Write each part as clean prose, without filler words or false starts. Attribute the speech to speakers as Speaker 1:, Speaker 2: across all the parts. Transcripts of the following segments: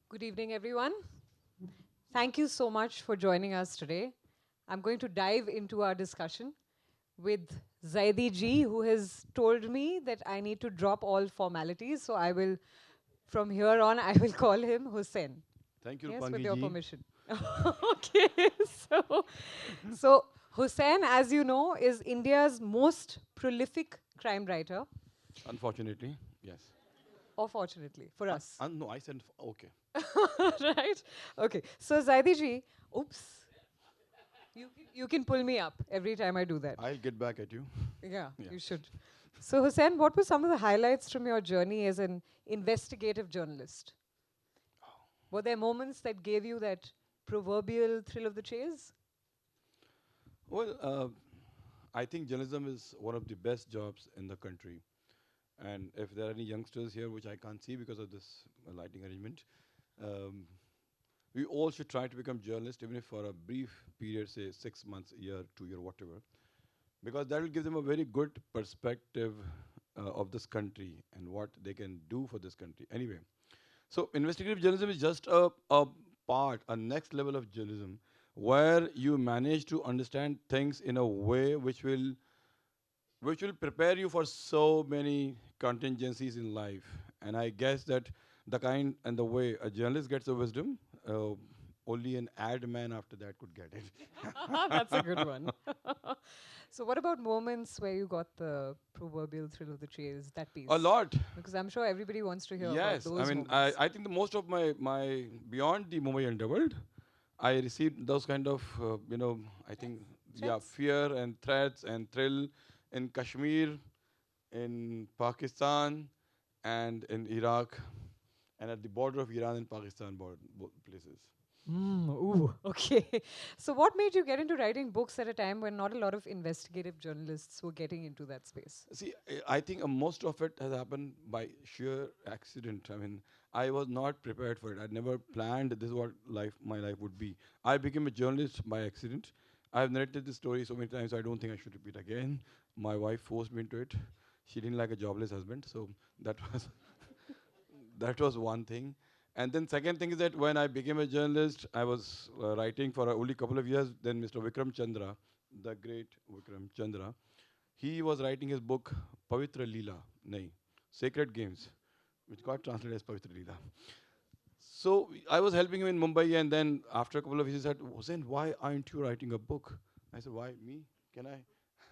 Speaker 1: Good evening, everyone. Thank you so much for joining us today. I'm going to dive into our discussion with Zaidi ji, who has told me that I need to drop all formalities. So I will, from here on, I will call him Hussein.
Speaker 2: Thank you,
Speaker 1: Yes, with
Speaker 2: Rupangi
Speaker 1: your
Speaker 2: ji.
Speaker 1: permission. Okay, so Hussein, as you know, is India's most prolific crime writer,
Speaker 2: Unfortunately, yes.
Speaker 1: or fortunately for us.
Speaker 2: No, I said okay.
Speaker 1: Right? Okay. So Zaidi ji, oops, you can pull me up every time I do that.
Speaker 2: I'll get back at you.
Speaker 1: Yeah,
Speaker 2: Yeah.
Speaker 1: you should. So Hussein, what were some of the highlights from your journey as an investigative journalist? Were there moments that gave you that proverbial thrill of the chase?
Speaker 2: Well, I think journalism is one of the best jobs in the country. And if there are any youngsters here, which I can't see because of this lighting arrangement, um, we all should try to become journalists, even if for a brief period, say 6 months, a year, 2 year, whatever, because that will give them a very good perspective of this country and what they can do for this country. Anyway, so investigative journalism is just a part, a next level of journalism, where you manage to understand things in a way which will prepare you for so many contingencies in life. And I guess that the kind and the way a journalist gets the wisdom, only an ad man after that could get
Speaker 1: That's a
Speaker 2: it.
Speaker 1: good one. So what about moments where you got the proverbial thrill of the chase, that
Speaker 2: A
Speaker 1: piece?
Speaker 2: lot.
Speaker 1: Because I'm sure everybody wants to hear about
Speaker 2: Yes, I
Speaker 1: those
Speaker 2: mean, I,
Speaker 1: moments.
Speaker 2: I think the most of my beyond the Mumbai Underworld, I received those kind of, I think, yeah,
Speaker 1: Threats?
Speaker 2: fear and threats and thrill in Kashmir, in Pakistan, and in Iraq, and at the border of Iran and Pakistan, both places.
Speaker 1: Ooh, okay. So, what made you get into writing books at a time when not a lot of investigative journalists were getting into that space?
Speaker 2: See, I think most of it has happened by sheer accident. I mean, I was not prepared for it. I never planned this is what my life would be. I became a journalist by accident. I've narrated this story so many times, so I don't think I should repeat again. My wife forced me into it. She didn't like a jobless husband, so that was that was one thing. And then second thing is that when I became a journalist, I was writing for only a couple of years. Then Mr. Vikram Chandra, the great Vikram Chandra, he was writing his book Pavitra Leela, nahi, Sacred Games, which got translated as Pavitra Leela. So I was helping him in Mumbai, and then after a couple of years, he said, Hussein, why aren't you writing a book? I said, why me? Can I?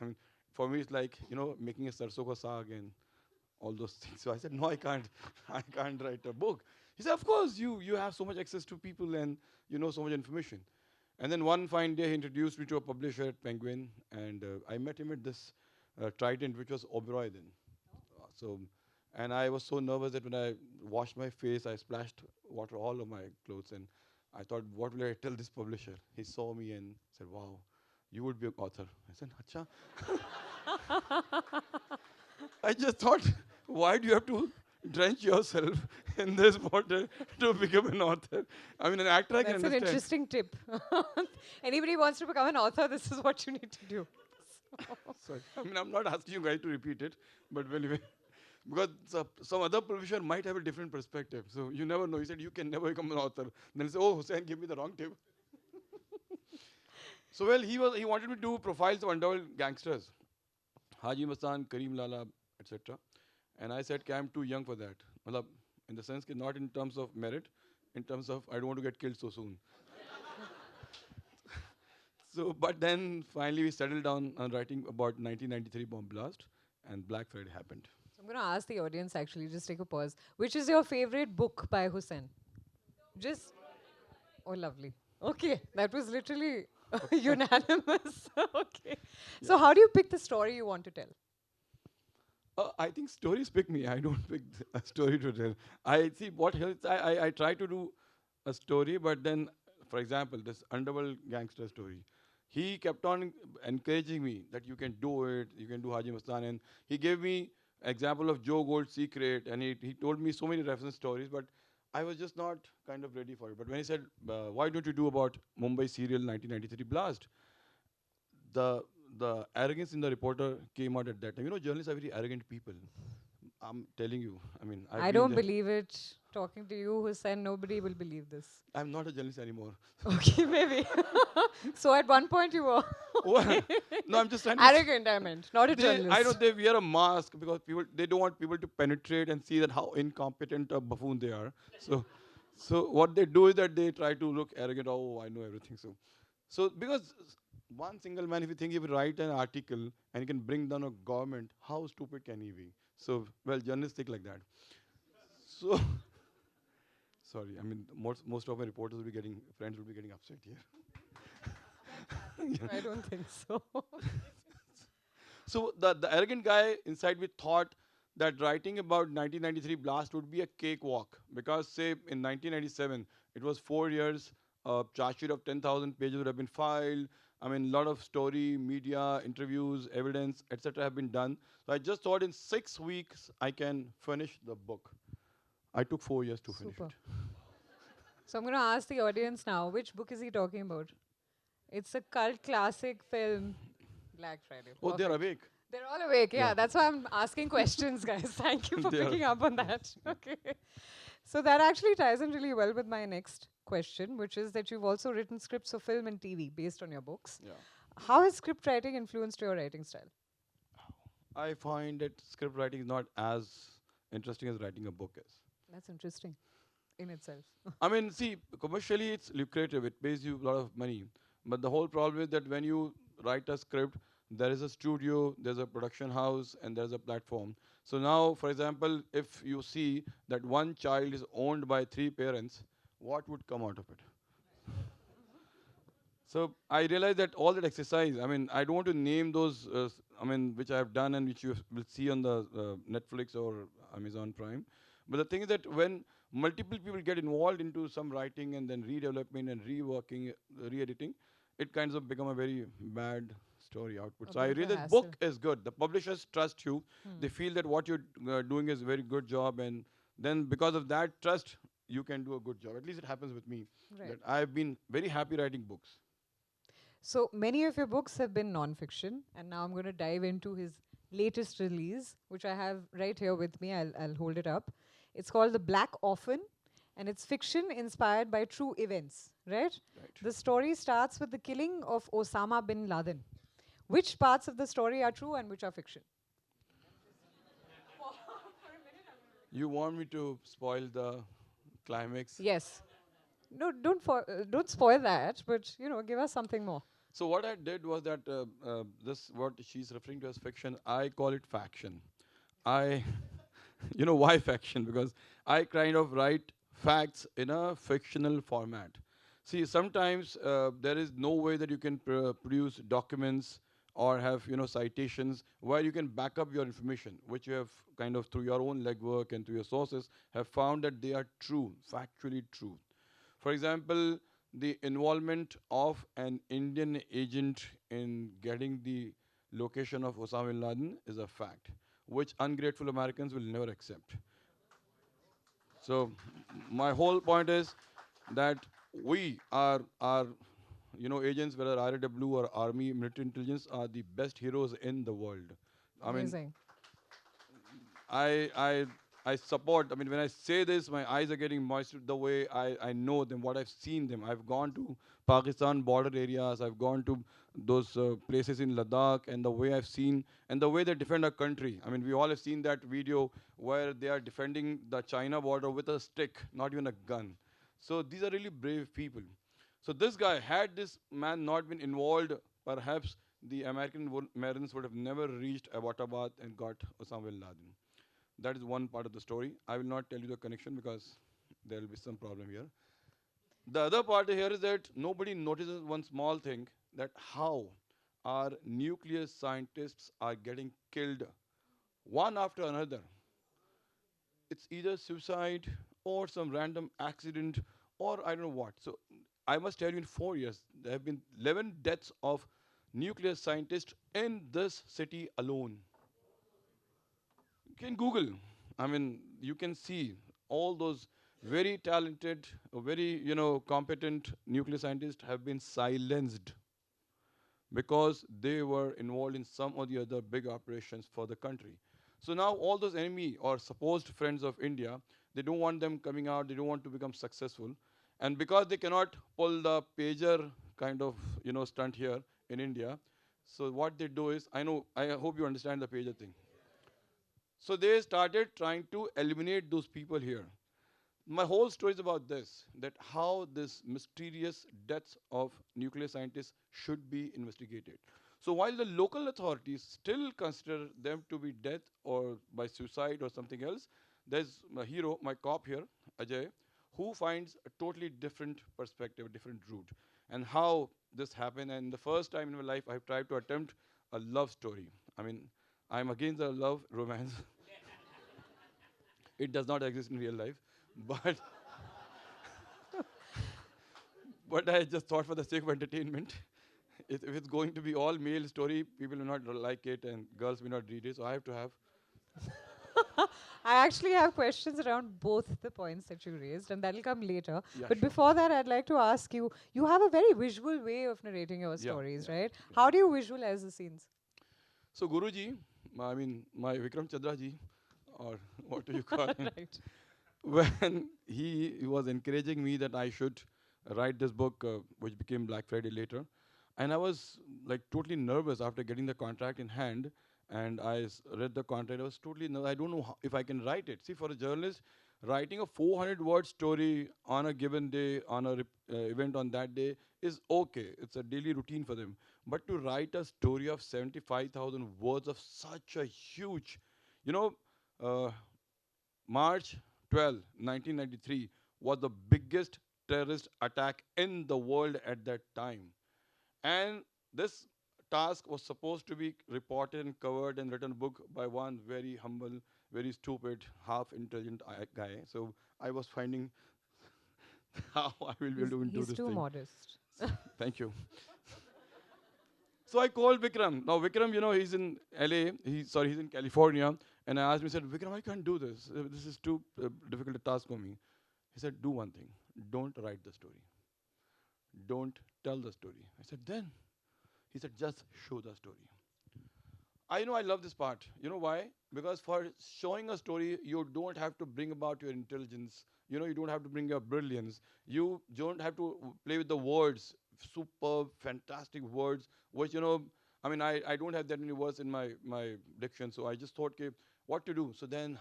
Speaker 2: I mean, for me, it's like, making a sarso ka saag and all those things. So I said, no, I can't. I can't write a book. He said, of course, you have so much access to people and you know so much information. And then one fine day, he introduced me to a publisher at Penguin, and I met him at this Trident, which was Oberoi then. So, and I was so nervous that when I washed my face, I splashed water all over my clothes, and I thought, what will I tell this publisher? He saw me and said, wow, you would be an author. I said, Acha. I just thought, why do you have to drench yourself in this water to become an author? I mean, an actor I can
Speaker 1: That's an
Speaker 2: understand.
Speaker 1: interesting tip. Anybody wants to become an author, this is what you need to do.
Speaker 2: Sorry. I mean, I'm not asking you guys to repeat it, but anyway, because some other publisher might have a different perspective. So you never know. He said, you can never become an author. Then he said, oh, Hussein, give me the wrong tip. So, well, he wanted me to do profiles of underworld gangsters, Haji Mastan, Kareem Lala, etc. And I said, I'm too young for that. Matlab, in the sense, not in terms of merit, in terms of I don't want to get killed so soon. So, but then finally we settled down on writing about 1993 bomb blast, and Black Friday happened.
Speaker 1: So I'm going to ask the audience actually, just take a pause. Which is your favorite book by Hussein? Just, oh, lovely. Okay, that was literally unanimous. Okay.
Speaker 2: Yeah.
Speaker 1: So, how do you pick the story you want to tell?
Speaker 2: I think stories pick me. I don't pick a story to tell. I see what helps. I try to do a story, but then, for example, this underworld gangster story, he kept on encouraging me that you can do it, you can do Haji Mustan. And he gave me example of Joe Gold's Secret, and he told me so many reference stories, but I was just not kind of ready for it. But when he said, why don't you do about Mumbai serial 1993 blast? the the arrogance in the reporter came out at that time. You know, journalists are very arrogant people. I'm telling you. I mean, I've
Speaker 1: I
Speaker 2: been
Speaker 1: don't
Speaker 2: there.
Speaker 1: believe it. talking to you, Hussain, nobody will believe this.
Speaker 2: I'm not a journalist anymore.
Speaker 1: Okay, maybe. So at one point you were.
Speaker 2: Well, no, I'm just trying to.
Speaker 1: Arrogant, I meant, not a
Speaker 2: I know
Speaker 1: journalist.
Speaker 2: they wear a mask because they don't want people to penetrate and see that how incompetent a buffoon they are. So, so what they do is that they try to look arrogant. Oh, I know everything. So because one single man, if you think he will write an article and he can bring down a government, how stupid can he be? So, well, journalists think like that. So, sorry, I mean, most of my reporters will be getting, friends will be getting upset here.
Speaker 1: I don't think so.
Speaker 2: So the arrogant guy inside me thought that writing about 1993 blast would be a cakewalk because say in 1997 it was 4 years, a charge sheet of 10,000 pages would have been filed. I mean, a lot of story, media, interviews, evidence, etc. have been done. So I just thought in 6 weeks I can finish the book. I took 4 years to finish
Speaker 1: Super.
Speaker 2: it.
Speaker 1: So I'm going to ask the audience now, which book is he talking about? It's a cult classic film, Black Friday.
Speaker 2: Oh, they're
Speaker 1: Perfect.
Speaker 2: awake.
Speaker 1: They're all awake. Yeah,
Speaker 2: Yeah.
Speaker 1: that's why I'm asking questions, guys. Thank you for
Speaker 2: They are.
Speaker 1: picking up on that. Okay. So that actually ties in really well with my next question, which is that you've also written scripts for film and TV based on your books.
Speaker 2: Yeah.
Speaker 1: How has script writing influenced your writing style?
Speaker 2: I find that script writing is not as interesting as writing a book is.
Speaker 1: That's interesting in itself.
Speaker 2: I mean, see, commercially it's lucrative. It pays you a lot of money. But the whole problem is that when you write a script, there is a studio, there's a production house, and there's a platform. So now, for example, if you see that one child is owned by three parents, what would come out of it? So I realized that all that exercise, I mean, I don't want to name those, I mean, which I have done and which you will see on the Netflix or Amazon Prime. But the thing is that when multiple people get involved into some writing and then redevelopment and reworking, re-editing, it kinds of become a very bad story output.
Speaker 1: A
Speaker 2: So I
Speaker 1: bit of a
Speaker 2: realized
Speaker 1: hassle.
Speaker 2: book is good. The publishers trust you. They feel that what you're doing is a very good job, and then because of that trust, you can do a good job. At least it happens with me.
Speaker 1: Right.
Speaker 2: That I've been very happy writing books.
Speaker 1: So many of your books have been non-fiction, and now I'm going to dive into his latest release, which I have right here with me. I'll hold it up. It's called The Black Orphan, and it's fiction inspired by true events, right?
Speaker 2: Right.
Speaker 1: The story starts with the killing of Osama bin Laden. Which parts of the story are true and which are fiction?
Speaker 2: You want me to spoil the climax?
Speaker 1: Yes. No, don't spoil that, but give us something more.
Speaker 2: So what I did was that this what she's referring to as fiction. I call it faction. I, you know why faction? Because I kind of write facts in a fictional format. See, sometimes there is no way that you can produce documents or have citations where you can back up your information, which you have kind of through your own legwork and through your sources have found that they are true, factually true. For example, the involvement of an Indian agent in getting the location of Osama bin Laden is a fact, which ungrateful Americans will never accept. So my whole point is that we are agents, whether RAW or Army, military intelligence, are the best heroes in the world. I mean,
Speaker 1: Amazing.
Speaker 2: I I I support. I mean, when I say this, my eyes are getting moist with the way I know them, what I've seen them. I've gone to Pakistan border areas. I've gone to those places in Ladakh, and the way I've seen and the way they defend our country. I mean, we all have seen that video where they are defending the China border with a stick, not even a gun. So these are really brave people. So this guy, had this man not been involved, perhaps the American Marines would have never reached Abbottabad and got Osama bin Laden. That is one part of the story. I will not tell you the connection because there will be some problem here. The other part here is that nobody notices one small thing, that how our nuclear scientists are getting killed one after another. It's either suicide or some random accident or I don't know what. So I must tell you, in 4 years, there have been 11 deaths of nuclear scientists in this city alone. You can Google. I mean, you can see all those very talented, very competent nuclear scientists have been silenced because they were involved in some or the other big operations for the country. So now all those enemy or supposed friends of India, They don't want them coming out. They don't want to become successful. And because they cannot pull the pager kind of, stunt here in India, so what they do is, I hope you understand the pager thing. So they started trying to eliminate those people here. My whole story is about this, that how this mysterious deaths of nuclear scientists should be investigated. So while the local authorities still consider them to be dead or by suicide or something else, there's my hero, my cop here, Ajay, who finds a totally different perspective, a different route, and how this happened. And the first time in my life, I've tried to attempt a love story. I mean, I'm against the love romance. It does not exist in real life, but I just thought for the sake of entertainment, if it's going to be all male story, people will not like it and girls will not read it. So I have to have.
Speaker 1: I actually have questions around both the points that you raised, and that'll come later.
Speaker 2: Yeah,
Speaker 1: But
Speaker 2: sure.
Speaker 1: before that, I'd like to ask you, you have a very visual way of narrating your
Speaker 2: Yeah,
Speaker 1: stories,
Speaker 2: yeah,
Speaker 1: right?
Speaker 2: yeah.
Speaker 1: How do you visualize the scenes?
Speaker 2: So Guruji, I mean my Vikram Chandra ji, or what do you call him?
Speaker 1: Right.
Speaker 2: When he was encouraging me that I should write this book, which became Black Friday later, and I was like totally nervous after getting the contract in hand. And read the contract. I was totally nervous. I don't know if I can write it. See, for a journalist, writing a 400-word story on a given day, on a event on that day, is okay. It's a daily routine for them. But to write a story of 75,000 words of such a huge, you know, uh, March 12, 1993 was the biggest terrorist attack in the world at that time. And this task was supposed to be reported and covered and written book by one very humble, very stupid, half intelligent guy. So I was finding how I will be able to do
Speaker 1: He's
Speaker 2: this
Speaker 1: too
Speaker 2: thing.
Speaker 1: modest.
Speaker 2: Thank you. So I called Vikram. Now Vikram, he's in LA. He's in California. And I asked him, I said, Vikram, I can't do this. This is too difficult a task for me. He said, do one thing. Don't write the story. Don't tell the story. I said, then? He said, just show the story. I know I love this part. You know why? Because for showing a story, you don't have to bring about your intelligence. You don't have to bring your brilliance. You don't have to play with the words, superb, fantastic words, which, I mean, I don't have that many words in my diction. So I just thought, okay, what to do? So then,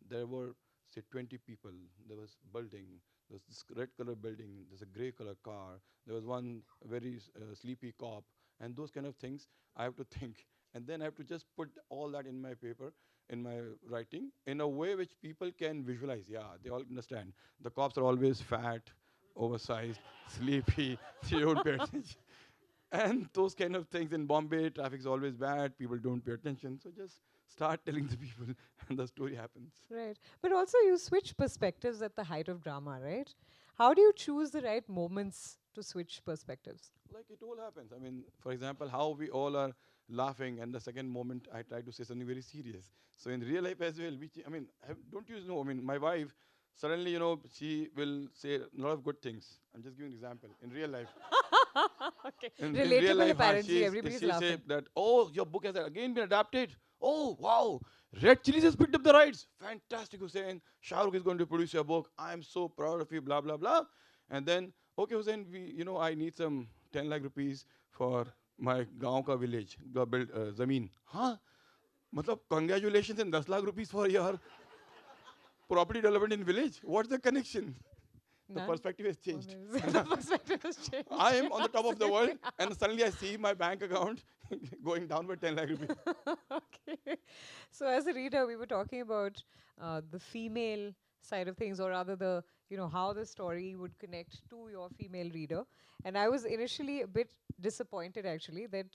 Speaker 2: there were, say, 20 people. There was building. There was this red color building. There's a gray color car. There was one very sleepy cop. And those kind of things I have to think, and then I have to just put all that in my paper, in my writing, in a way which people can visualize. Yeah, they all understand. The cops are always fat, oversized, sleepy. They don't pay attention, and those kind of things. In Bombay, traffic is always bad. People don't pay attention. So just start telling the people, and the story happens.
Speaker 1: Right. But also, you switch perspectives at the height of drama, right? How do you choose the right moments to switch perspectives?
Speaker 2: Like it all happens. I mean, for example, how we all are laughing, and the second moment I try to say something very serious. So in real life as well, I mean, don't you know? I mean, my wife suddenly, she will say a lot of good things. I'm just giving an example. In real life,
Speaker 1: Okay.
Speaker 2: in real
Speaker 1: Relatable,
Speaker 2: life,
Speaker 1: apparently. Everybody's
Speaker 2: she say
Speaker 1: laughing.
Speaker 2: that, oh, your book has again been adapted. Oh, wow. Red Chillies has picked up the rights. Fantastic, Hussein. Shah Rukh is going to produce your book. I'm so proud of you, blah, blah, blah. And then, okay, Hussein, I need some 10 lakh rupees for my gaon ka village, build zameen. Huh? Matlab, congratulations and 10 lakh rupees for your property development in village. What's the connection? The
Speaker 1: None.
Speaker 2: perspective has changed.
Speaker 1: The perspective has changed.
Speaker 2: I am on the top of the world, and suddenly I see my bank account going down by 10 lakh rupees.
Speaker 1: Okay. So as a reader, we were talking about the female side of things, or rather the, how the story would connect to your female reader. And I was initially a bit disappointed actually that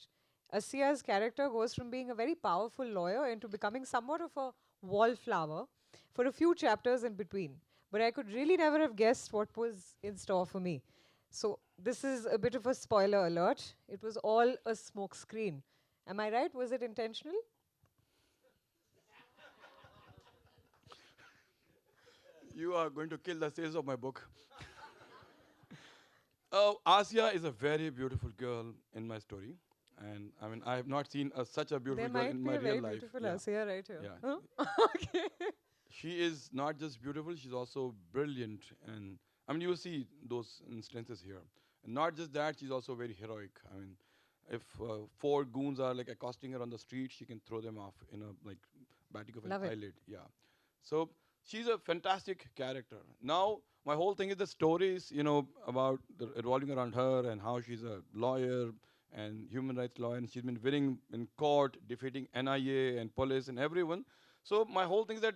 Speaker 1: Asia's character goes from being a very powerful lawyer into becoming somewhat of a wallflower for a few chapters in between. But I could really never have guessed what was in store for me. So this is a bit of a spoiler alert. It was all a smoke screen. Am I right? Was it intentional?
Speaker 2: You are going to kill the sales of my book. Oh, Asia is a very beautiful girl in my story. And I mean, I have not seen such a beautiful
Speaker 1: There
Speaker 2: girl
Speaker 1: might
Speaker 2: in
Speaker 1: be
Speaker 2: my
Speaker 1: a
Speaker 2: real
Speaker 1: very
Speaker 2: life.
Speaker 1: beautiful
Speaker 2: Yeah.
Speaker 1: Asiya right here.
Speaker 2: Yeah.
Speaker 1: Huh? Okay.
Speaker 2: she is not just beautiful, she's also brilliant. And I mean, you see those instances here. And not just that, she's also very heroic. I mean, if four goons are like accosting her on the street, she can throw them off in a like batting of an
Speaker 1: Love it.
Speaker 2: eyelid. Yeah. So she's a fantastic character. Now, my whole thing is the stories, about revolving around her and how she's a lawyer and human rights lawyer, and she's been winning in court, defeating NIA and police and everyone. So my whole thing is that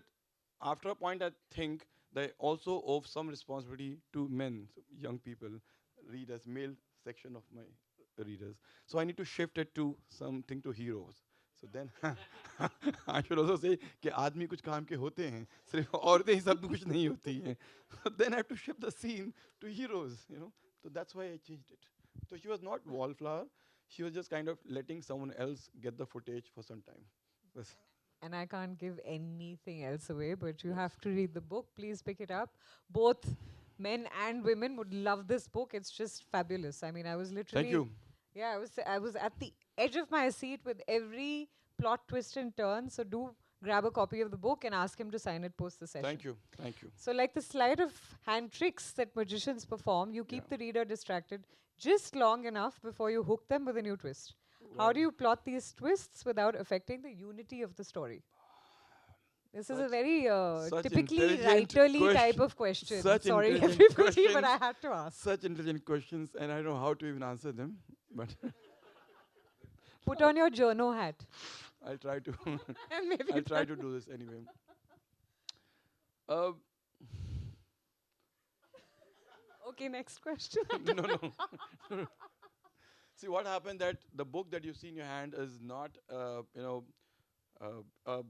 Speaker 2: after a point, I think they also owe some responsibility to men, so young people, readers, male section of my readers. So I need to shift it to something to heroes. So then I should also say कि आदमी कुछ काम के होते हैं, सिर्फ औरतें ही सब कुछ नहीं होती हैं. Then I have to shift the scene to heroes. So that's why I changed it. So she was not wallflower. She was just kind of letting someone else get the footage for some time. Bas.
Speaker 1: And I can't give anything else away, but you
Speaker 2: Yes.
Speaker 1: have to read the book. Please pick it up. Both men and women would love this book. It's just fabulous. I mean, I was
Speaker 2: Thank
Speaker 1: literally,
Speaker 2: you.
Speaker 1: yeah, I was at the edge of my seat with every plot twist and turn. So do grab a copy of the book and ask him to sign it post the session.
Speaker 2: Thank you. Thank you.
Speaker 1: So, like the sleight of hand tricks that magicians perform, you keep
Speaker 2: Yeah.
Speaker 1: the reader distracted just long enough before you hook them with a new twist. How
Speaker 2: Right.
Speaker 1: do you plot these twists without affecting the unity of the story? This is a
Speaker 2: Such
Speaker 1: very
Speaker 2: such
Speaker 1: typically
Speaker 2: intelligent
Speaker 1: writerly type
Speaker 2: question.
Speaker 1: of question.
Speaker 2: Such
Speaker 1: Sorry,
Speaker 2: intelligent
Speaker 1: everybody, but I
Speaker 2: questions.
Speaker 1: had to ask.
Speaker 2: Such intelligent questions, and I don't know how to even answer them. But
Speaker 1: Put on your journo hat.
Speaker 2: I'll try to.
Speaker 1: And maybe
Speaker 2: I'll try
Speaker 1: that-
Speaker 2: to do this anyway. Uh,
Speaker 1: Okay, next question.
Speaker 2: no, no. See what happened that the book that you see in your hand is not, uh, uh,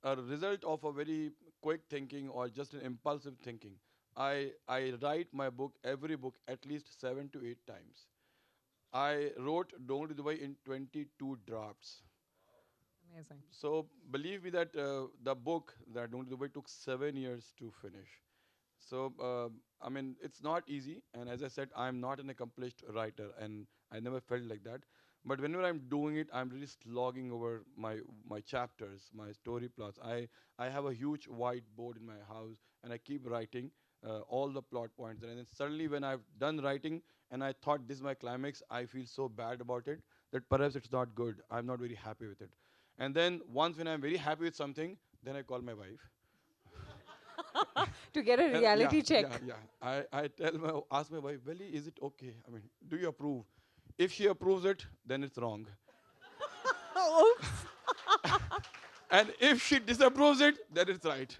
Speaker 2: a result of a very quick thinking or just an impulsive thinking. I write my book, every book, at least 7 to 8 times. I wrote Don't Lead the Way in 22 drafts.
Speaker 1: Amazing.
Speaker 2: So believe me that the book that Don't Lead the Way took 7 years to finish. So I mean, it's not easy. And as I said, I'm not an accomplished writer, and I never felt like that. But whenever I'm doing it, I'm really slogging over my chapters, my story plots. I have a huge whiteboard in my house, and I keep writing all the plot points. And then suddenly, when I've done writing, and I thought this is my climax, I feel so bad about it that perhaps it's not good. I'm not very happy with it. And then once when I'm very happy with something, then I call my wife.
Speaker 1: To get a
Speaker 2: And
Speaker 1: reality
Speaker 2: yeah,
Speaker 1: check.
Speaker 2: Yeah. Ask my wife, Belly, is it okay? I mean, do you approve? If she approves it, then it's wrong.
Speaker 1: Oops.
Speaker 2: And if she disapproves it, then it's right.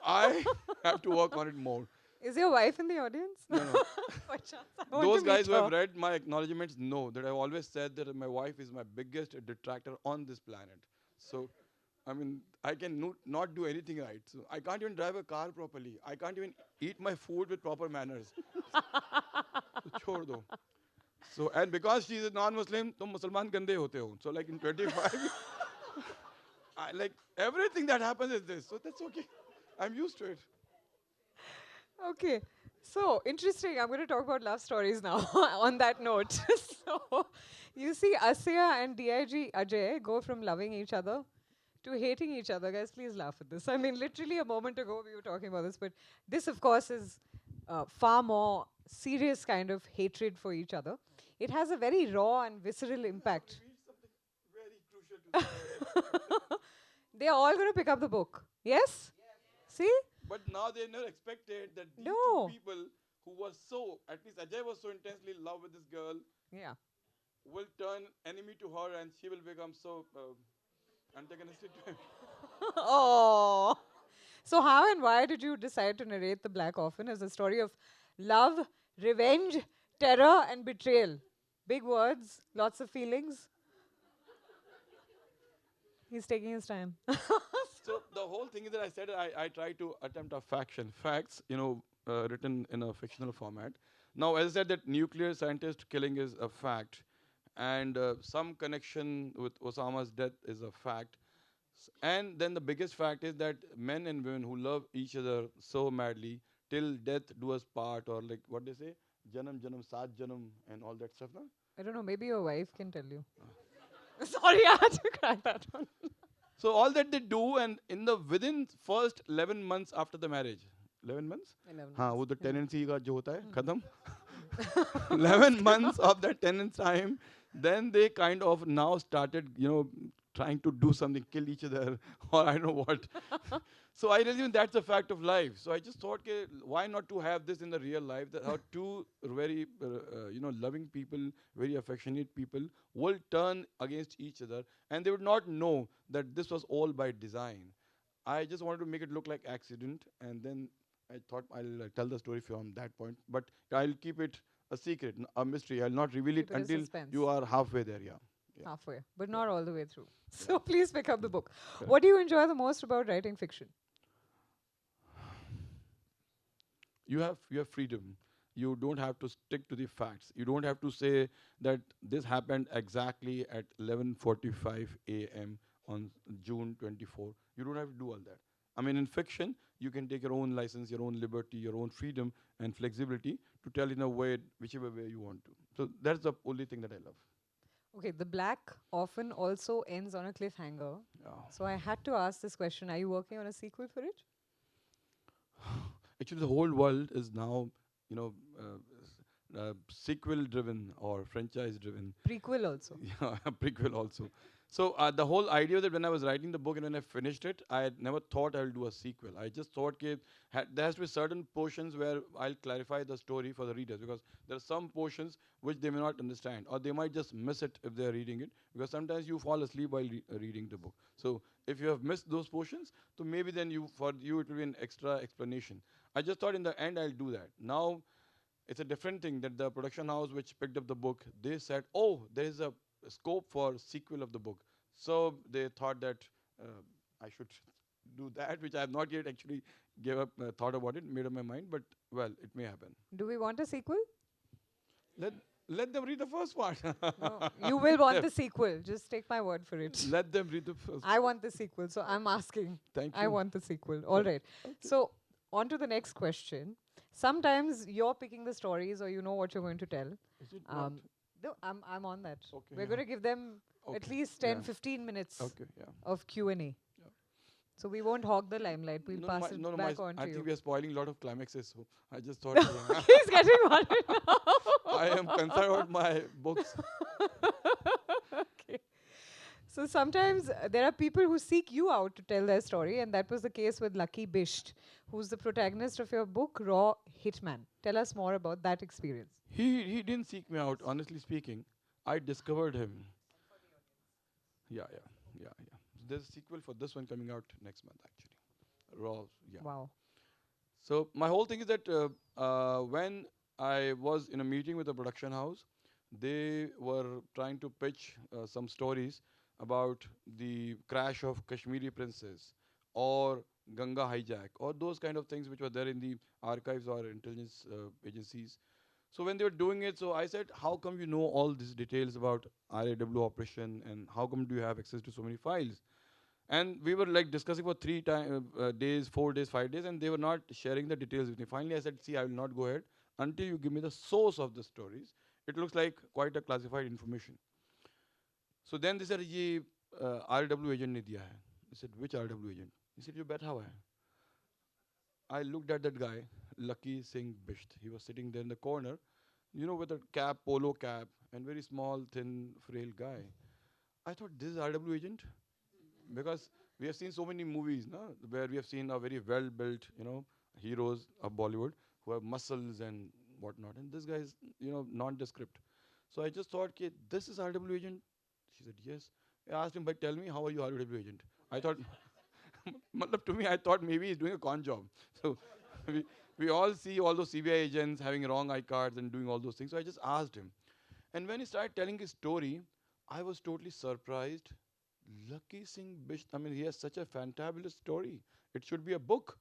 Speaker 2: I have to work on it more.
Speaker 1: Is your wife in the audience?
Speaker 2: No, no.
Speaker 1: By chance, I want
Speaker 2: Those
Speaker 1: to
Speaker 2: guys
Speaker 1: meet
Speaker 2: who have
Speaker 1: her.
Speaker 2: read my acknowledgements know that I've always said that my wife is my biggest detractor on this planet. So, I mean, I can not do anything right. So I can't even drive a car properly. I can't even eat my food with proper manners. So छोड़ दो. So, and because she is a non-Muslim, तुम मुसलमान गंदे होते हो. So like in 25, like everything that happens is this. So that's okay. I'm used to it.
Speaker 1: Okay. So interesting. I'm going to talk about love stories now on that note. So you see Asya and DIG Ajay go from loving each other to hating each other. Guys, please laugh at this. I mean, literally a moment ago we were talking about this, but this, of course, is far more serious kind of hatred for each other. It has a very raw and visceral impact.
Speaker 2: Very crucial to
Speaker 1: They're all going to pick up the book. Yes? See?
Speaker 2: But now they never expected that these
Speaker 1: No.
Speaker 2: two people who were so, at least Ajay was so intensely in love with this girl,
Speaker 1: Yeah.
Speaker 2: will turn enemy to her and she will become so antagonistic to him.
Speaker 1: Oh. So, how and why did you decide to narrate The Black Orphan as a story of love, revenge, terror, and betrayal? Big words, lots of feelings. He's taking his time.
Speaker 2: So the whole thing is that I said I try to attempt a facts, written in a fictional format. Now, as I said, that nuclear scientist killing is a fact, and some connection with Osama's death is a fact. And then the biggest fact is that men and women who love each other so madly till death do us part, or like what they say, janam janam saat janam and all that stuff.
Speaker 1: I don't know, maybe your wife can tell you. Sorry, I had to crack that one.
Speaker 2: So all that they do, and in the within first 11 months after the marriage, 11 months,
Speaker 1: 11
Speaker 2: हाँ
Speaker 1: months.
Speaker 2: वो तो
Speaker 1: Yeah.
Speaker 2: tenancy का जो होता है
Speaker 1: Hmm.
Speaker 2: खत्म 11 months of that tenant's time, then they kind of now started, trying to do something, kill each other, or I don't know what. So I really think that's a fact of life. So I just thought, okay, why not to have this in the real life? That how two very, loving people, very affectionate people will turn against each other, and they would not know that this was all by design. I just wanted to make it look like accident, and then I thought I'll tell the story from that point. But I'll keep it a secret, a mystery. I'll not reveal it
Speaker 1: Keep it a
Speaker 2: until
Speaker 1: suspense.
Speaker 2: you are halfway there. Yeah, yeah,
Speaker 1: Halfway, but
Speaker 2: yeah,
Speaker 1: not all the way through.
Speaker 2: yeah.
Speaker 1: So please pick up the book.
Speaker 2: Correct.
Speaker 1: What do you enjoy the most about writing fiction?
Speaker 2: You have freedom. You don't have to stick to the facts. You don't have to say that this happened exactly at 11:45 a.m. on June 24. You don't have to do all that. I mean, in fiction, you can take your own license, your own liberty, your own freedom and flexibility to tell in a way, whichever way you want to. So that's the only thing that I love.
Speaker 1: Okay, The Black often also ends on a cliffhanger.
Speaker 2: Yeah.
Speaker 1: So I had to ask this question. Are you working on a sequel for it?
Speaker 2: Actually, the whole world is now, you know, sequel driven or franchise driven.
Speaker 1: Prequel also.
Speaker 2: Yeah, a prequel also. So the whole idea that when I was writing the book and when I finished it, I had never thought I will do a sequel. I just thought there has to be certain portions where I'll clarify the story for the readers, because there are some portions which they may not understand, or they might just miss it if they're reading it, because sometimes you fall asleep while reading the book. So if you have missed those portions, so maybe then for you it will be an extra explanation. I just thought in the end I'll do that. Now it's a different thing that the production house which picked up the book, they said, oh, there is a scope for sequel of the book. So they thought that I should do that, which I have not yet actually gave up, thought about it, made up my mind, but well, it may happen.
Speaker 1: Do we want a sequel?
Speaker 2: Let let them read the first part.
Speaker 1: No, you will want the sequel. Just take my word for it.
Speaker 2: Let them read the first.
Speaker 1: I want the sequel, so I'm asking.
Speaker 2: Thank
Speaker 1: I
Speaker 2: you.
Speaker 1: want the sequel. All right. So, on to the next question. Sometimes you're picking the stories or you know what you're going to tell.
Speaker 2: Is it not?
Speaker 1: Um, no, I'm on that.
Speaker 2: Okay.
Speaker 1: We're
Speaker 2: Yeah.
Speaker 1: going to give them at
Speaker 2: Okay.
Speaker 1: least 10,
Speaker 2: Yeah.
Speaker 1: 15 minutes
Speaker 2: Okay. Yeah.
Speaker 1: of Q&A.
Speaker 2: Yeah.
Speaker 1: So we won't hog the limelight. We'll
Speaker 2: No,
Speaker 1: pass it
Speaker 2: no,
Speaker 1: back on
Speaker 2: I
Speaker 1: to
Speaker 2: think
Speaker 1: you.
Speaker 2: we are spoiling a lot of climaxes. So I just thought
Speaker 1: He's getting worried now.
Speaker 2: I am concerned about my books.
Speaker 1: Okay. So sometimes there are people who seek you out to tell their story, and that was the case with Lucky Bisht, who's the protagonist of your book, Raw Hitman. Tell us more about that experience.
Speaker 2: He didn't seek me out. Honestly speaking, I discovered him. Yeah, yeah, yeah, yeah. There's a sequel for this one coming out next month, actually. Raw. Yeah.
Speaker 1: Wow.
Speaker 2: So my whole thing is that when I was in a meeting with the production house, they were trying to pitch some stories about the crash of Kashmiri Princess or Ganga hijack or those kind of things which were there in the archives or intelligence agencies. So when they were doing it, so I said, how come you know all these details about RAW operation, and how come do you have access to so many files? And we were like discussing for 3 days, 4 days, 5 days, and they were not sharing the details with me. Finally, I said, see, I will not go ahead until you give me the source of the stories. It looks like quite a classified information. So then they said, ये RW agent ने दिया है. I said, which RW agent? He said, you bet how है. I looked at that guy, Lucky Singh Bisht. He was sitting there in the corner, with a cap, polo cap, and very small, thin, frail guy. I thought, this is RW agent? Because we have seen so many movies, no, where we have seen a very well-built, heroes of Bollywood who have muscles and whatnot, and this guy is, nondescript. So I just thought, okay, this is RW agent. She said yes. I asked him, but tell me, how are you RW agent? I thought, matlab, to me, I thought maybe he's doing a con job. So we, we all see all those CBI agents having wrong I cards and doing all those things. So I just asked him. And when he started telling his story, I was totally surprised. Lucky Singh Bisht, I mean, he has such a fantabulous story. It should be a book.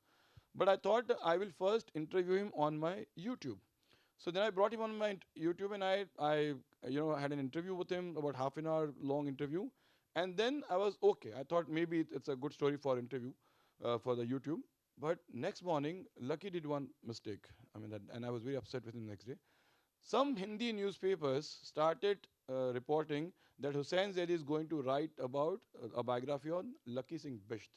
Speaker 2: But I thought I will first interview him on my YouTube. So then I brought him on my YouTube, and I had an interview with him, about half an hour long interview. And then I was okay. I thought maybe it's a good story for interview, for the YouTube. But next morning, Lucky did one mistake. I mean, and I was very upset with him next day. Some Hindi newspapers started reporting that Hussain Zaidi is going to write about a biography on Lucky Singh Bisht.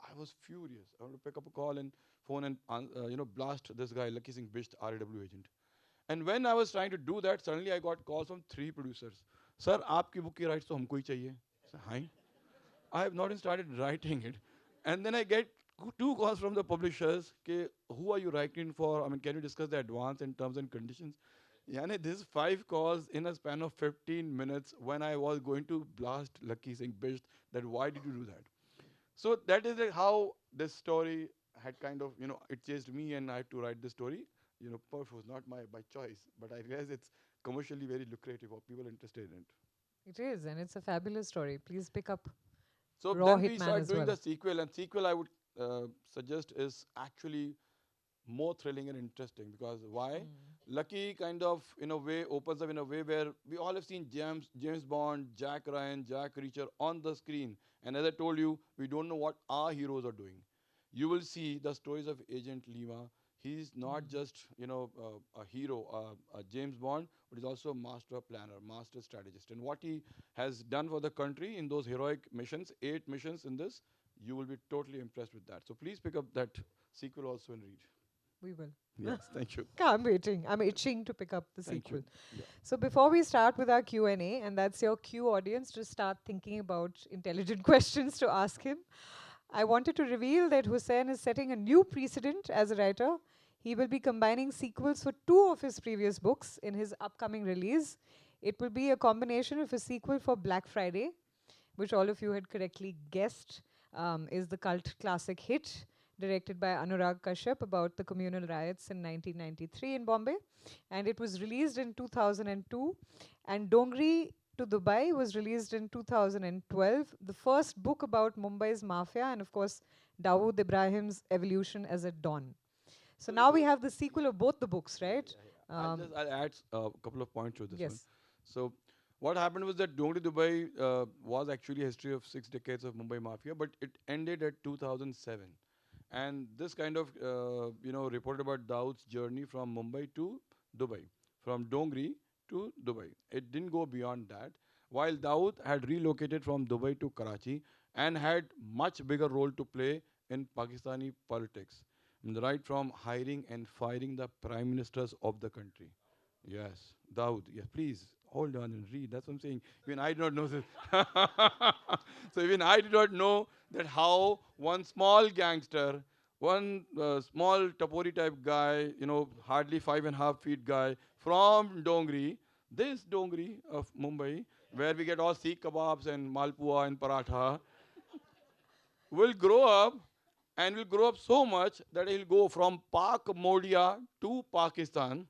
Speaker 2: I was furious. I want to pick up a call and phone and blast this guy, Lucky Singh Bisht, RAW agent. And when I was trying to do that, suddenly I got calls from three producers. Sir, आपकी book की rights तो हमको ही चाहिए. I said, hi. I have not even started writing it. And then I get two calls from the publishers. Ke, who are you writing for? I mean, can you discuss the advance and terms and conditions? Yani, this five calls in a span of 15 minutes when I was going to blast Lucky Singh Bisht that why did you do that? So that is like how this story had kind of, it chased me and I had to write this story. Perf was not my by choice, but I realize it's commercially very lucrative or people interested in it.
Speaker 1: It is, and it's a fabulous story. Please pick up
Speaker 2: So
Speaker 1: Raw
Speaker 2: then we
Speaker 1: Hitman
Speaker 2: start
Speaker 1: as
Speaker 2: doing
Speaker 1: well.
Speaker 2: the sequel, and sequel I would suggest is actually more thrilling and interesting because why? Lucky kind of in a way opens up in a way where we all have seen James Bond, Jack Ryan, Jack Reacher on the screen, and as I told you, we don't know what our heroes are doing. You will see the stories of Agent Lima. He's not just a hero, a James Bond, but he's also a master planner, master strategist. And what he has done for the country in those heroic missions, 8 missions in this, you will be totally impressed with that. So please pick up that sequel also and read.
Speaker 1: We will.
Speaker 2: Yes, thank you.
Speaker 1: I'm waiting. I'm itching to pick up the
Speaker 2: Thank
Speaker 1: sequel.
Speaker 2: you. Yeah.
Speaker 1: So before we start with our Q&A, and that's your cue audience to start thinking about intelligent questions to ask him, I wanted to reveal that Hussain is setting a new precedent as a writer. He will be combining sequels for two of his previous books in his upcoming release. It will be a combination of a sequel for Black Friday, which all of you had correctly guessed is the cult classic hit directed by Anurag Kashyap about the communal riots in 1993 in Bombay. And it was released in 2002. And Dongri to Dubai was released in 2012, the first book about Mumbai's mafia and, of course, Dawood Ibrahim's evolution as a don. So now we have the sequel of both the books, right?
Speaker 2: I'll add a couple of points to this one.
Speaker 1: Yes.
Speaker 2: So what happened was that Dongri Dubai was actually a history of 6 decades of Mumbai Mafia, but it ended at 2007. And this kind of, reported about Dawood's journey from Mumbai to Dubai, from Dongri to Dubai. It didn't go beyond that. While Dawood had relocated from Dubai to Karachi and had much bigger role to play in Pakistani politics, right from hiring and firing the prime ministers of the country. Yes, Dawood. Yes, please hold on and read. That's what I'm saying. Even I do not know this. So even I did not know that how one small gangster, one small Tapori type guy, hardly 5.5 feet guy from Dongri, this Dongri of Mumbai, where we get all Sikh kebabs and malpua and paratha, will grow up and will grow up so much that he'll go from Pak Modia to Pakistan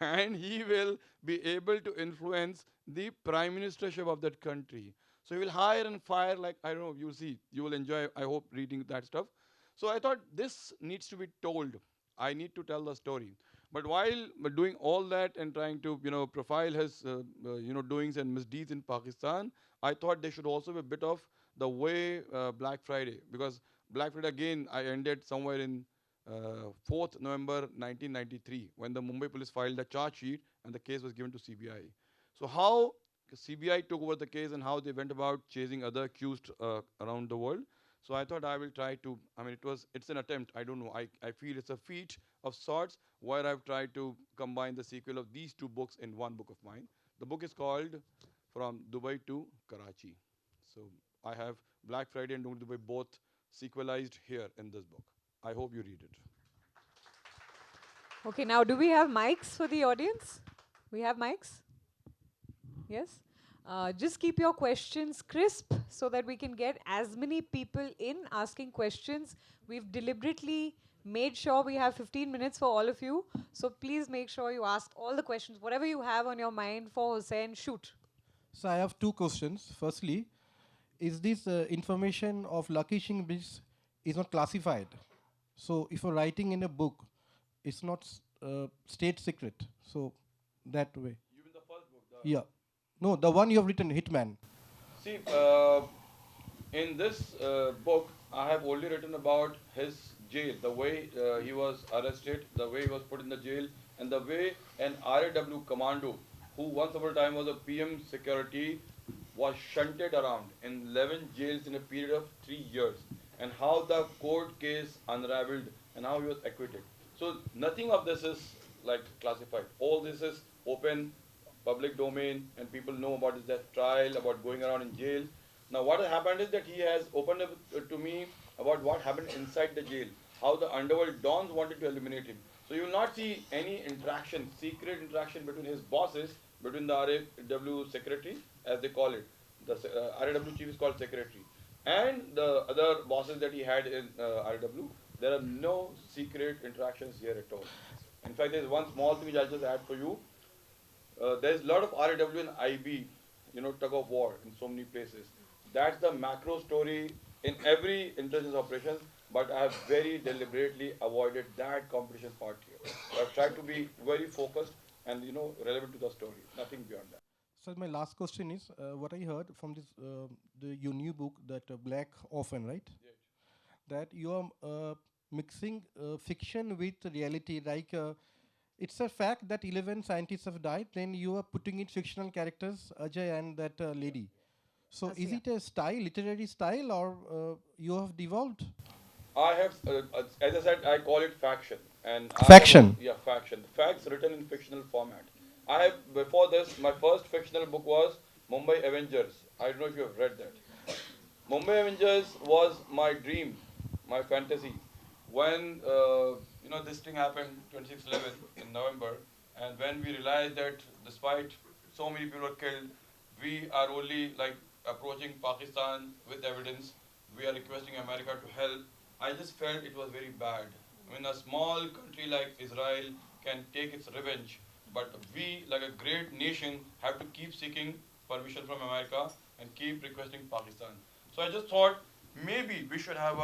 Speaker 2: and he will be able to influence the prime ministership of that country. So he will hire and fire like I don't know. You'll see. You will enjoy. I hope reading that stuff. So I thought this needs to be told. I need to tell the story. But while doing all that and trying to profile his doings and misdeeds in Pakistan, I thought there should also be a bit of the way Black Friday, because Black Friday again I ended somewhere in 4th November 1993 when the Mumbai police filed a charge sheet and the case was given to CBI. So how CBI took over the case and how they went about chasing other accused around the world. So I thought I will try to, I mean, it's an attempt. I don't know. I feel it's a feat of sorts where I've tried to combine the sequel of these two books in one book of mine. The book is called From Dubai to Karachi. So I have Black Friday and Dubai both sequelized here in this book. I hope you read it.
Speaker 1: Okay, now do we have mics for the audience? We have mics? Yes? Just keep your questions crisp so that we can get as many people in asking questions. We've deliberately made sure we have 15 minutes for all of you. So please make sure you ask all the questions. Whatever you have on your mind for Hussain, shoot.
Speaker 3: So I have two questions. Firstly, is this information of Lucky Singh Bisht is not classified? So if you're writing in a book, it's not state secret. So that way.
Speaker 2: You mean the first book?
Speaker 3: Yeah. No, the one you have written, Hitman.
Speaker 2: See, in this book, I have only written about his jail, the way he was arrested, the way he was put in the jail, and the way an RAW commando who once upon a time was a PM security, was shunted around in 11 jails in a period of 3 years, and how the court case unraveled and how he was acquitted. So nothing of this is like classified. All this is open, public domain, and people know about his death trial, about going around in jail. Now, what has happened is that he has opened up to me about what happened inside the jail, how the underworld dons wanted to eliminate him. So you will not see any interaction, secret interaction between his bosses, between the RAW secretary, as they call it. The RAW chief is called secretary, and the other bosses that he had in RAW. There are no secret interactions here at all. In fact, there is one small thing which I'll just add for you. There's a lot of RAW and IB, tug of war in so many places. That's the macro story in every intelligence operation, but I have very deliberately avoided that competition part here. I've tried to be very focused and relevant to the story, nothing beyond that.
Speaker 3: So my last question is, what I heard from this your new book, that Black Orphan, right? That you are mixing fiction with reality. Like it's a fact that 11 scientists have died. Then you are putting in fictional characters, Ajay and that lady. So is
Speaker 1: Asiya.
Speaker 3: it a style, literary style, or you have devolved?
Speaker 2: I have, as I said, I call it faction, and I have
Speaker 3: Faction.
Speaker 2: yeah, faction. Facts written in fictional format. I have before this, my first fictional book was Mumbai Avengers. I don't know if you have read that. Mumbai Avengers was my dream, my fantasy. When this thing happened, 26/11 in November, and when we realized that despite so many people were killed, we are only like approaching Pakistan with evidence. We are requesting America to help. I just felt it was very bad. I mean, a small country like Israel can take its revenge, but we, like a great nation, have to keep seeking permission from America and keep requesting Pakistan. So I just thought maybe we should have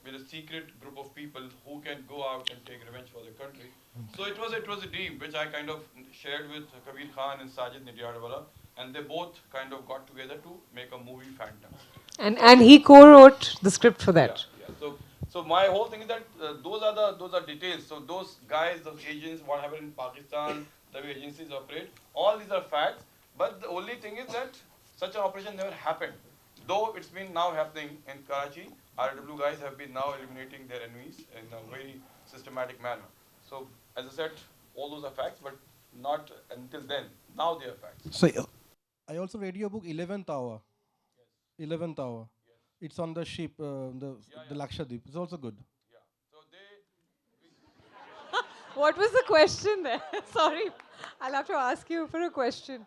Speaker 2: with a secret group of people who can go out and take revenge for their country. So it was a dream which I kind of shared with Kabir Khan and Sajid Nidiyadwala, and they both kind of got together to make a movie Phantom. So
Speaker 1: And he co-wrote the script for
Speaker 2: yeah,
Speaker 1: that.
Speaker 2: yeah. So my whole thing is that those are details. So those guys, those agents, what happened in Pakistan, the way agencies operate, all these are facts. But the only thing is that such an operation never happened. Though it's been now happening in Karachi, RW guys have been now eliminating their enemies in a very systematic manner. So as I said, all those are facts, but not until then. Now they are facts.
Speaker 3: So I also read your book 11th Hour. 11th Hour. It's on the ship, the Lakshadweep. It's also good.
Speaker 2: Yeah. So
Speaker 1: What was the question there? Sorry, I'll have to ask you for a question.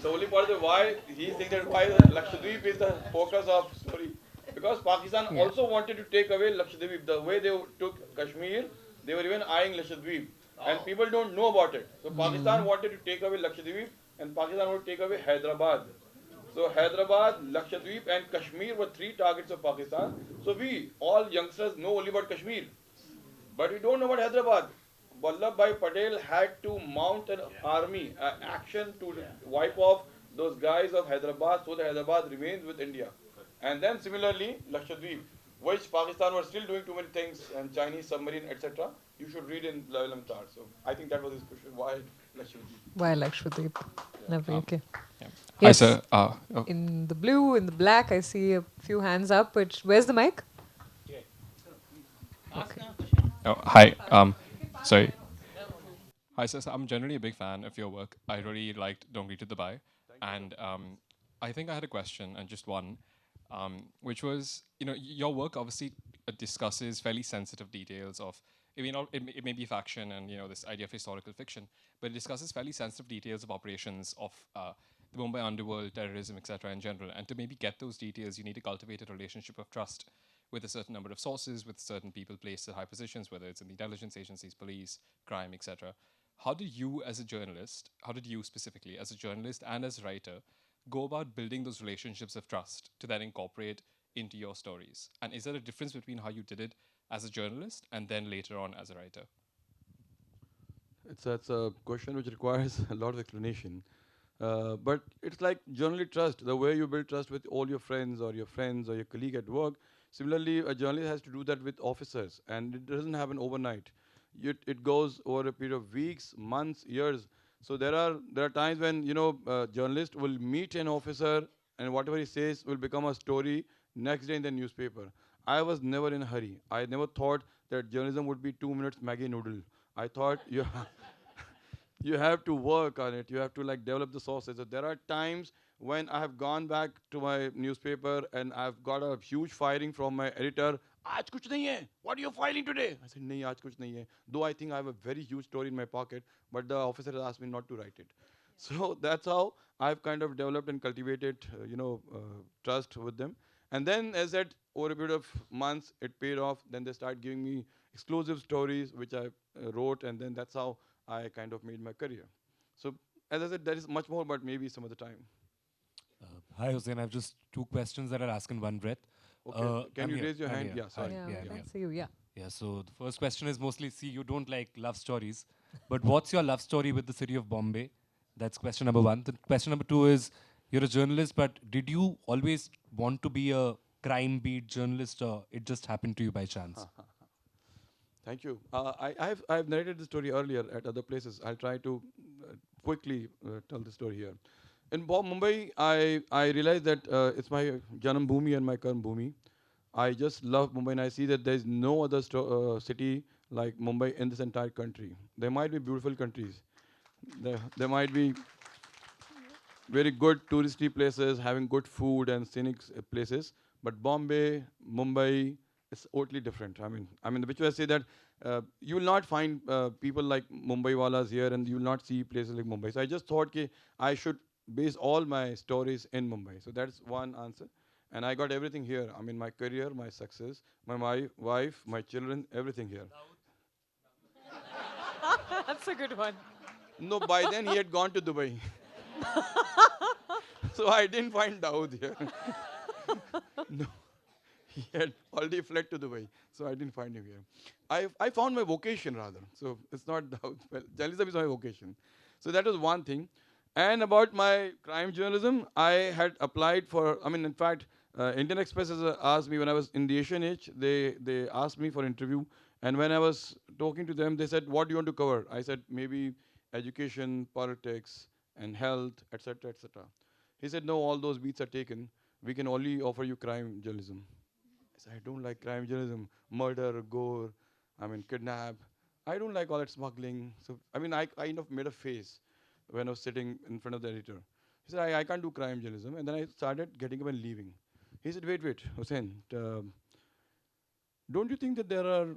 Speaker 2: so only part of why he thinks that why Lakshadweep is the focus of story. Because Pakistan
Speaker 1: Yeah.
Speaker 2: also wanted to take away Lakshadweep. The way they took Kashmir, they were even eyeing Lakshadweep. And people don't know about it. So Pakistan wanted to take away Lakshadweep and Pakistan wanted to take away Hyderabad. So Hyderabad, Lakshadweep and Kashmir were three targets of Pakistan. So we, all youngsters, know only about Kashmir. But we don't know about Hyderabad. Vallabhbhai Patel had to mount an army, action to wipe off those guys of Hyderabad so that Hyderabad remains with India. And then similarly, Lakshadweep, which Pakistan was still doing too many things, and Chinese submarine, etc. You should read in Lavilam Tar. So I think that was his question. Why Lakshadweep?
Speaker 1: Why Lakshadweep? Lovely, okay.
Speaker 4: Yeah. Hi,
Speaker 1: Yes.
Speaker 4: sir.
Speaker 1: In the blue, in the black, I see a few hands up. Which, where's the mic?
Speaker 4: Hi. Sorry. Hi, sir. So I'm generally a big fan of your work. I really liked Dongri to Dubai. And I think I had a question, and just one, which was, your work obviously discusses fairly sensitive details of, it may be faction and, this idea of historical fiction, but it discusses fairly sensitive details of operations of the Mumbai underworld, terrorism, etc. in general. And to maybe get those details, you need to cultivate a relationship of trust with a certain number of sources, with certain people placed at high positions, whether it's in the intelligence agencies, police, crime, etc. How did you, as a journalist, how did you specifically, as a journalist and as a writer, go about building those relationships of trust to then incorporate into your stories? And is there a difference between how you did it as a journalist and then later on as a writer?
Speaker 2: It's a question which requires a lot of explanation. But it's like journalist trust, the way you build trust with all your friends or your colleague at work. Similarly, a journalist has to do that with officers, and it doesn't happen overnight. It goes over a period of weeks, months, years. So there are times when journalist will meet an officer and whatever he says will become a story next day in the newspaper. I was never in a hurry. I never thought that journalism would be 2 minutes Maggie noodle. I thought you have to work on it. You have to like develop the sources. So there are times when I have gone back to my newspaper and I've got a huge firing from my editor. आज कुछ नहीं है. What are you filing today? I said नहीं आज कुछ नहीं है. Though I think I have a very huge story in my pocket, but the officer has asked me not to write it. So that's how I've kind of developed and cultivated, trust with them. And then, as I said, over a period of months, it paid off. Then they started giving me exclusive stories, which I wrote, and then that's how I kind of made my career. So, as I said, there is much more, but maybe some other time.
Speaker 5: Hi, Hussein. I have just two questions that I'll ask in one breath.
Speaker 2: Okay. Can
Speaker 5: I'm
Speaker 2: you
Speaker 5: here,
Speaker 2: raise your
Speaker 5: I'm
Speaker 2: hand?
Speaker 5: here.
Speaker 2: Yeah, sorry.
Speaker 1: Yeah,
Speaker 5: yeah,
Speaker 1: that's you. Yeah.
Speaker 5: Yeah, so the first question is mostly, see, you don't like love stories, but what's your love story with the city of Bombay? That's question number one. The question number two is, you're a journalist, but did you always want to be a crime beat journalist, or it just happened to you by chance?
Speaker 2: Thank you. I've narrated the story earlier at other places. I'll try to quickly tell the story here. In Mumbai, I realized that it's my Janam Bhumi and my Karm Bhumi. I just love Mumbai, and I see that there is no other city like Mumbai in this entire country. There might be beautiful countries. There might be very good touristy places, having good food and scenic places. But Bombay, Mumbai is totally different. Which way I say that you will not find people like Mumbai walas here, and you will not see places like Mumbai. So I just thought I should base all my stories in Mumbai. So that's one answer. And I got everything here. I mean, my career, my success, my wife, my children, everything here.
Speaker 1: That's a good one.
Speaker 2: No, by then he had gone to Dubai. So I didn't find Dawood here. No, he had already fled to Dubai. So I didn't find him here. I found my vocation rather. So it's not Dawood. Well, journalism is my vocation. So that was one thing. And about my crime journalism, I had applied for, in fact, Indian Express has asked me when I was in the Asian Age, they asked me for interview. And when I was talking to them, they said, what do you want to cover? I said, maybe education, politics, and health, etc., etc. He said, no, all those beats are taken. We can only offer you crime journalism. I said, I don't like crime journalism. Murder, gore, kidnap. I don't like all that smuggling. So, I kind of made a face when I was sitting in front of the editor. He said, I can't do crime journalism. And then I started getting up and leaving. He said, wait, Hussein, don't you think that there are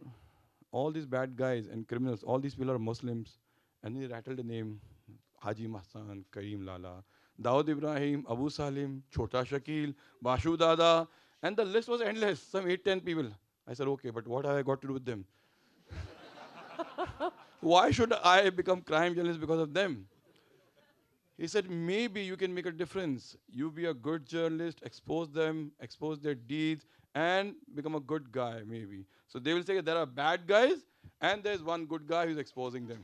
Speaker 2: all these bad guys and criminals, all these people are Muslims? And he rattled the name, Haji Mahsan, Kareem Lala, Dawood Ibrahim, Abu Salim, Chota Shakil, Bashu Dada, and the list was endless, some 8, 10 people. I said, okay, but what have I got to do with them? Why should I become crime journalist because of them? He said, maybe you can make a difference. You be a good journalist, expose them, expose their deeds, and become a good guy, maybe. So they will say there are bad guys, and there's one good guy who's exposing them.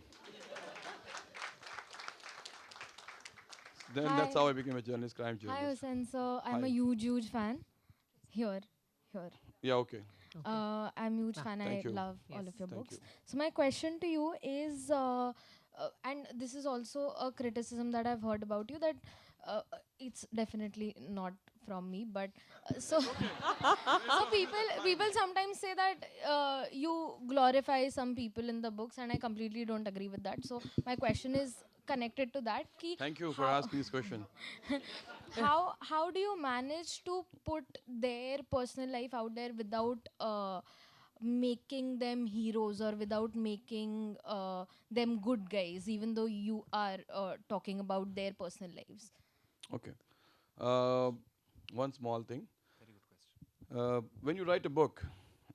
Speaker 2: Then that's how I became a journalist, crime
Speaker 6: Hi,
Speaker 2: journalist.
Speaker 6: Hussein. So I'm
Speaker 2: Hi.
Speaker 6: a huge fan. Here.
Speaker 2: Yeah, okay.
Speaker 6: I'm a huge fan.
Speaker 2: Thank
Speaker 6: I
Speaker 2: you.
Speaker 6: love all
Speaker 1: Yes.
Speaker 6: of your
Speaker 2: Thank
Speaker 6: books.
Speaker 2: you.
Speaker 6: So my question to you is, and this is also a criticism that I've heard about you, that it's definitely not from me, but so people sometimes say that you glorify some people in the books, and I completely don't agree with that. So my question is connected to that. Ki
Speaker 2: Thank you for
Speaker 6: how-
Speaker 2: asking this question.
Speaker 6: how do you manage to put their personal life out there without making them heroes, or without making them good guys, even though you are talking about their personal lives?
Speaker 2: Okay. One small thing.
Speaker 5: Very good question.
Speaker 2: When you write a book,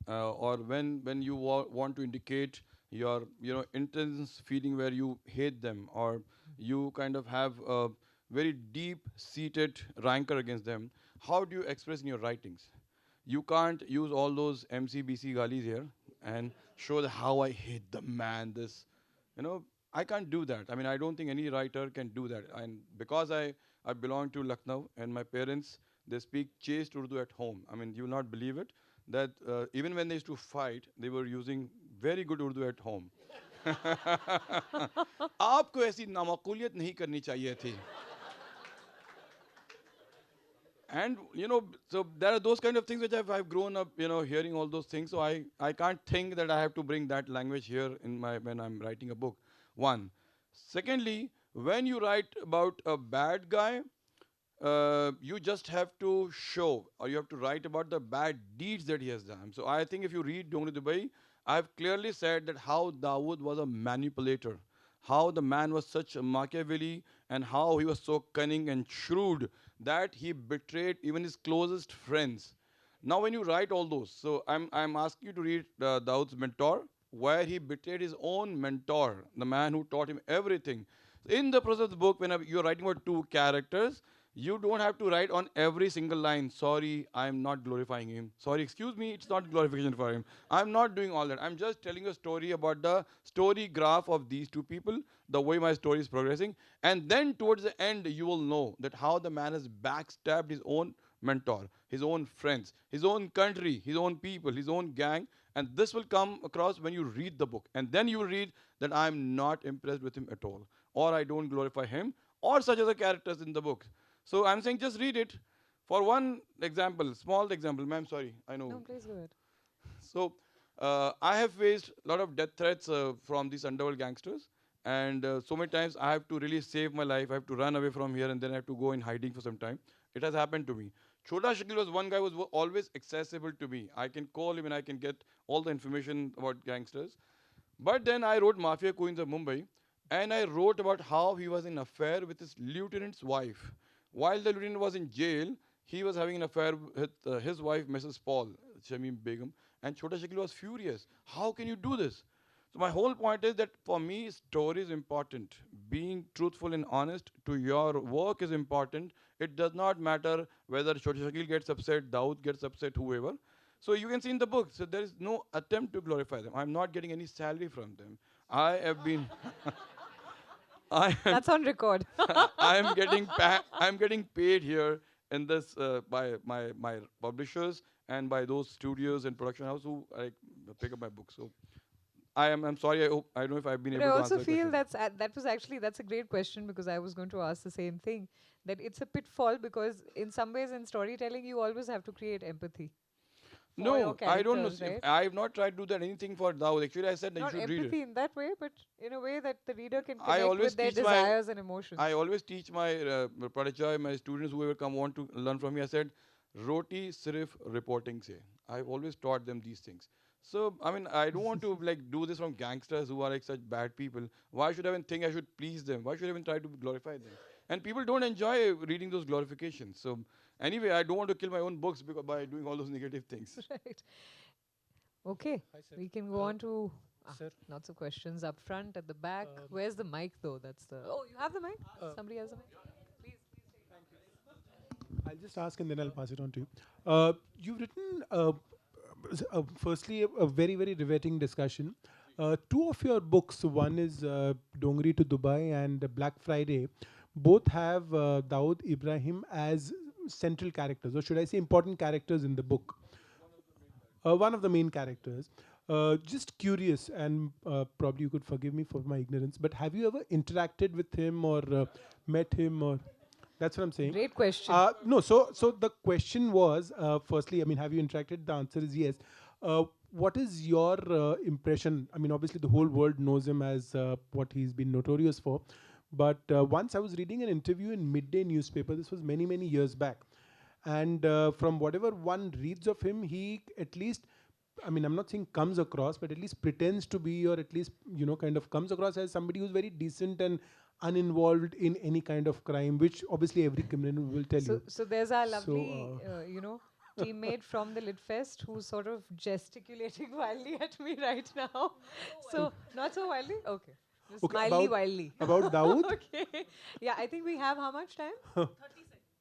Speaker 2: or when you want to indicate your intense feeling where you hate them, or you kind of have a very deep seated rancor against them, how do you express in your writings? You can't use all those MCBC galis here and show how I hate the man. I can't do that. I don't think any writer can do that. And because I belong to Lucknow, and my parents, they speak chaste Urdu at home. You will not believe it, that even when they used to fight, they were using very good Urdu at home. आपको ऐसी नामाकुलियत नहीं करनी चाहिए थी. And so there are those kind of things which I've grown up, hearing all those things. So I can't think that I have to bring that language here when I'm writing a book. One. Secondly, when you write about a bad guy, you just have to show, or you have to write about the bad deeds that he has done. So I think if you read Dongri Dubai, I've clearly said that how Dawood was a manipulator, how the man was such a Machiavelli, and how he was so cunning and shrewd that he betrayed even his closest friends. Now, when you write all those, so I'm asking you to read Dawood's mentor, where he betrayed his own mentor, the man who taught him everything. In the process of the book, when you're writing about two characters, you don't have to write on every single line, sorry, I'm not glorifying him. Sorry, excuse me, it's not glorification for him. I'm not doing all that. I'm just telling a story about the story graph of these two people, the way my story is progressing. And then towards the end, you will know that how the man has backstabbed his own mentor, his own friends, his own country, his own people, his own gang. And this will come across when you read the book. And then you will read that I'm not impressed with him at all, or I don't glorify him, or such other characters in the book. So I'm saying just read it. For one example, small example, ma'am, sorry, I know.
Speaker 1: No, please go ahead.
Speaker 2: So I have faced a lot of death threats from these underworld gangsters. And so many times I have to really save my life. I have to run away from here and then I have to go in hiding for some time. It has happened to me. Chota Shakil was one guy who was always accessible to me. I can call him and I can get all the information about gangsters. But then I wrote Mafia Queens of Mumbai, and I wrote about how he was in affair with his lieutenant's wife. While the lieutenant was in jail, he was having an affair with his wife, Mrs. Paul, Shamim Begum, and Chota Shakil was furious. How can you do this? So my whole point is that for me, story is important. Being truthful and honest to your work is important. It does not matter whether Chota Shakil gets upset, Daud gets upset, whoever. So you can see in the book, so there is no attempt to glorify them. I'm not getting any salary from them. I have been, I am,
Speaker 1: That's on record.
Speaker 2: I'm getting paid here in this by my publishers and by those studios and production house who pick up my book. So I'm sorry. I don't know if I've been
Speaker 1: But
Speaker 2: able
Speaker 1: I
Speaker 2: to
Speaker 1: also
Speaker 2: answer the
Speaker 1: feel
Speaker 2: question.
Speaker 1: that's a great question, because I was going to ask the same thing, that it's a pitfall, because in some ways in storytelling you always have to create empathy for your
Speaker 2: No, I don't know.
Speaker 1: characters, right?
Speaker 2: I've not tried to do that anything for Dawood. Actually, I said that you
Speaker 1: Not
Speaker 2: should read it.
Speaker 1: empathy in that way, but in a way that the reader can
Speaker 2: I
Speaker 1: connect
Speaker 2: always
Speaker 1: with their
Speaker 2: teach my
Speaker 1: desires and emotions.
Speaker 2: I always teach my protege, my students, whoever come want to learn from me. I said, "Roti sirf reporting se." I've always taught them these things. So I mean, I don't want to do this from gangsters who are such bad people. Why should I even think I should please them? Why should I even try to glorify them? And people don't enjoy reading those glorifications. So anyway, I don't want to kill my own books by doing all those negative things.
Speaker 1: Right. Okay, we can go on to lots of questions up front, at the back. Where's the mic though? That's the. Oh, you have the mic? Somebody has the mic? Please,
Speaker 7: I'll just ask and then I'll pass it on to you. You've written, firstly, a very, very riveting discussion. Two of your books, one is Dongri to Dubai and Black Friday, both have Dawood Ibrahim as central characters, or should I say important characters in the book. One of the main characters. Just curious, and probably you could forgive me for my ignorance, but have you ever interacted with him or met him, or that's what I'm saying.
Speaker 1: Great question.
Speaker 7: No, so the question was, firstly, I mean, have you interacted? The answer is yes. What is your impression? I mean, obviously, the whole world knows him as what he's been notorious for. But once I was reading an interview in Midday newspaper. This was many, many years back. And from whatever one reads of him, he at least, I mean, I'm not saying comes across, but at least pretends to be, or at least, kind of comes across as somebody who's very decent and uninvolved in any kind of crime, which obviously every criminal will tell you.
Speaker 1: So there's our lovely, teammate from the Litfest who's sort of gesticulating wildly at me right now. So not so wildly? Okay. Just
Speaker 7: Okay,
Speaker 1: mildly wildly.
Speaker 7: About Dawood?
Speaker 1: Okay. Yeah, I think we have how much time?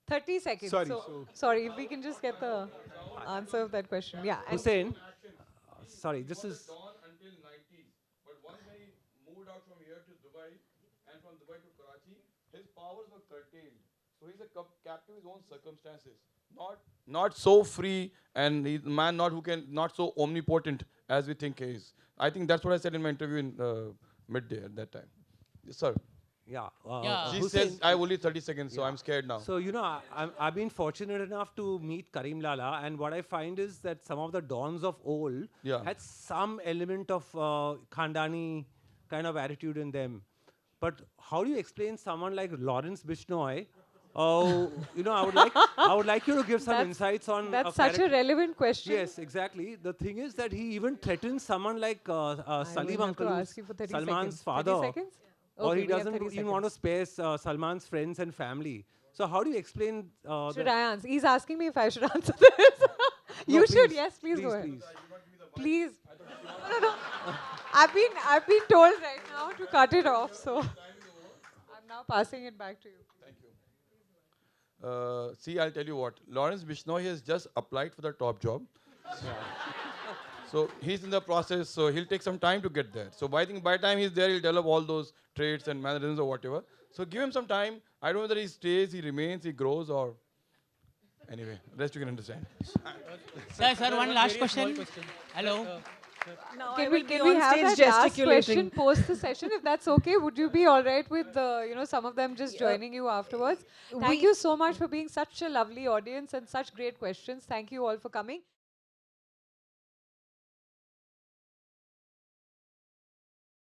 Speaker 1: 30 seconds.
Speaker 7: Sorry,
Speaker 1: So, sorry, if we can just get the answer of that question. Yeah. And
Speaker 8: Hussein, sorry, this is
Speaker 2: Dawn until 90s. But once when he moved out from here to Dubai and from Dubai to Karachi, his powers were curtailed. So he's a captive of his own circumstances. Not so free, and he's a man not so omnipotent as we think he is. I think that's what I said in my interview in midday at that time. Yes, sir.
Speaker 8: Yeah.
Speaker 9: Yeah.
Speaker 2: She
Speaker 8: Hussein,
Speaker 2: says I have only 30 seconds, so
Speaker 8: yeah.
Speaker 2: I'm scared now.
Speaker 8: So, I've been fortunate enough to meet Karim Lala, and what I find is that some of the dons of old
Speaker 2: Yeah.
Speaker 8: had some element of Khandani kind of attitude in them. But how do you explain someone like Lawrence Bishnoi? I would like you to give some
Speaker 1: That's-
Speaker 8: insights on.
Speaker 1: That's such a
Speaker 8: character-
Speaker 1: relevant question.
Speaker 8: Yes, exactly. The thing is that he even threatens someone like
Speaker 1: I
Speaker 8: Salim
Speaker 1: will have
Speaker 8: Uncle,
Speaker 1: to
Speaker 8: who's
Speaker 1: ask you for 30
Speaker 8: Salman's
Speaker 1: seconds. 30
Speaker 8: father.
Speaker 1: seconds?
Speaker 8: Or
Speaker 1: Okay,
Speaker 8: he
Speaker 1: we have
Speaker 8: doesn't
Speaker 1: 30
Speaker 8: even want to
Speaker 1: seconds.
Speaker 8: spare Salman's friends and family. So how do you explain
Speaker 1: Should
Speaker 8: the
Speaker 1: I answer? He's asking me if I should answer this.
Speaker 8: No,
Speaker 1: You should,
Speaker 8: please,
Speaker 1: yes, please, go ahead.
Speaker 8: please.
Speaker 1: Please. No. I've been told right now to cut it off, so I'm now passing it back to you.
Speaker 2: See, I'll tell you what. Lawrence Bishnoi has just applied for the top job. So he's in the process, so he'll take some time to get there. So I think by the time he's there, he'll develop all those traits and mannerisms or whatever. So give him some time. I don't know whether he stays, he remains, he grows, or anyway, rest you can understand.
Speaker 9: Sir, one last question. Hello.
Speaker 10: Now I
Speaker 1: Can
Speaker 10: will
Speaker 1: we
Speaker 10: be
Speaker 1: can
Speaker 10: on
Speaker 1: we have
Speaker 10: stage
Speaker 1: that last
Speaker 10: gesticulating.
Speaker 1: question post the session if that's okay? Would you be all right with some of them just joining you afterwards? Thank you so much for being such a lovely audience and such great questions. Thank you all for coming.